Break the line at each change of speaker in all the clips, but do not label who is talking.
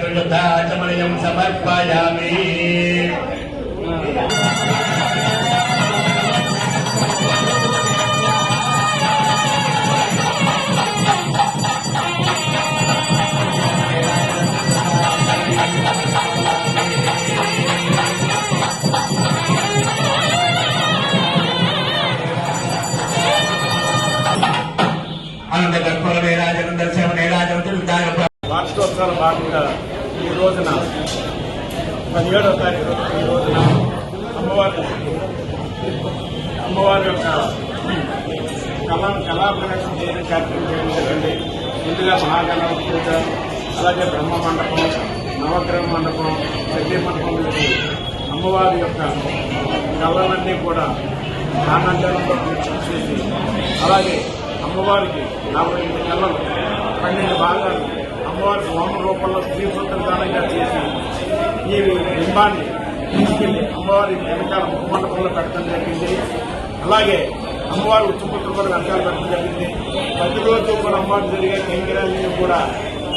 ధృష్టాచమనీయం సమర్పయామి.
వార్షికోత్సవాల భాగంగా ఈ రోజున 17వ తారీఖు ఈ రోజున అమ్మవారి యొక్క కళాప్రదర్శన చేయడం కార్యక్రమం చేయడం జరిగింది. ముందుగా మహాగణపతి పూజ, అలాగే బ్రహ్మ మండపం, నవగ్రహ మండపం, చండీ మండపం నుంచి అమ్మవారి యొక్క కళలన్నీ కూడా ఆనందంలో చేసి, అలాగే అమ్మవారికి 48 కళలు 12 భాగాలు అమ్మవారికి హోమ రూపంలో స్త్రీ దానంగా చేసి ఈ బింబాన్ని తీసుకెళ్లి అమ్మవారి వెనకాల మండపంలో పెట్టడం జరిగింది. అలాగే అమ్మవారి ఉచ్చుపుత్రులు కూడా వెనకాల పెట్టడం జరిగింది. ప్రతిరోజు కూడా అమ్మవారి జరిగే కైంకర్యాలన్నీ కూడా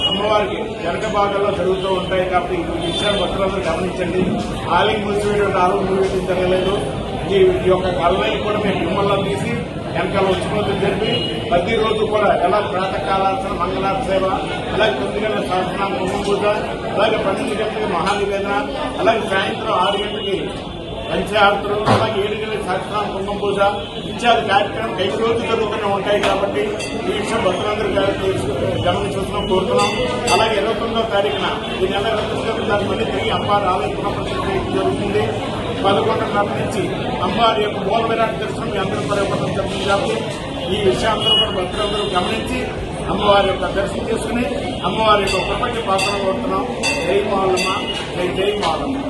అమ్మవారికి వెనక భాగాల్లో జరుగుతూ ఉంటాయి. కాబట్టి ఈ విషయాన్ని భక్తులందరూ గమనించండి. ఆలయం మూసివేయడం మూసివేయడం జరగలేదు. ఈ యొక్క కళని కూడా మేము బిమ్మల్లో తీసి వెనకాల ఉచ్చుపుత్రులు జరిపి ప్రతిరోజు కూడా ఎలా ప్రాతకాలార్చన, మంగళార్చన సేవ, అలాగే 9 గంటల సహస్రనామ కుంభం పూజ, అలాగే 12 గంటలకి మహానివేదన, అలాగే సాయంత్రం 6 గంటలకి పంచాయతులు, అలాగే 7 గంటలకి సహస్రనామ కుంభం పూజ ఇత్యాది కార్యక్రమం రోజు జరుగుతూనే ఉంటాయి. కాబట్టి ఈ విషయం భక్తులందరూ గమనించాల్సిన కోరుతున్నాం. అలాగే 29వ తారీఖున ఈ నెల 29వ తారీఖు మళ్ళీ తిరిగి అమ్మవారి ఆలయ పునఃప్రతిష్ఠ జరుగుతుంది. 11:30 నుంచి అమ్మవారి యొక్క మూల విరాట్ దర్శనం మీ అందరూ కూడా ఇవ్వడం జరుగుతుంది. కాబట్టి ఈ విషయాలందరూ కూడా భక్తులందరూ గమనించి అమ్మవారి యొక్క దర్శనం చేసుకుని అమ్మవారి యొక్క కృపకి పాత్ర కోరుతున్నాం. జై మాలమ్మ, జై జై మాలమ్మ.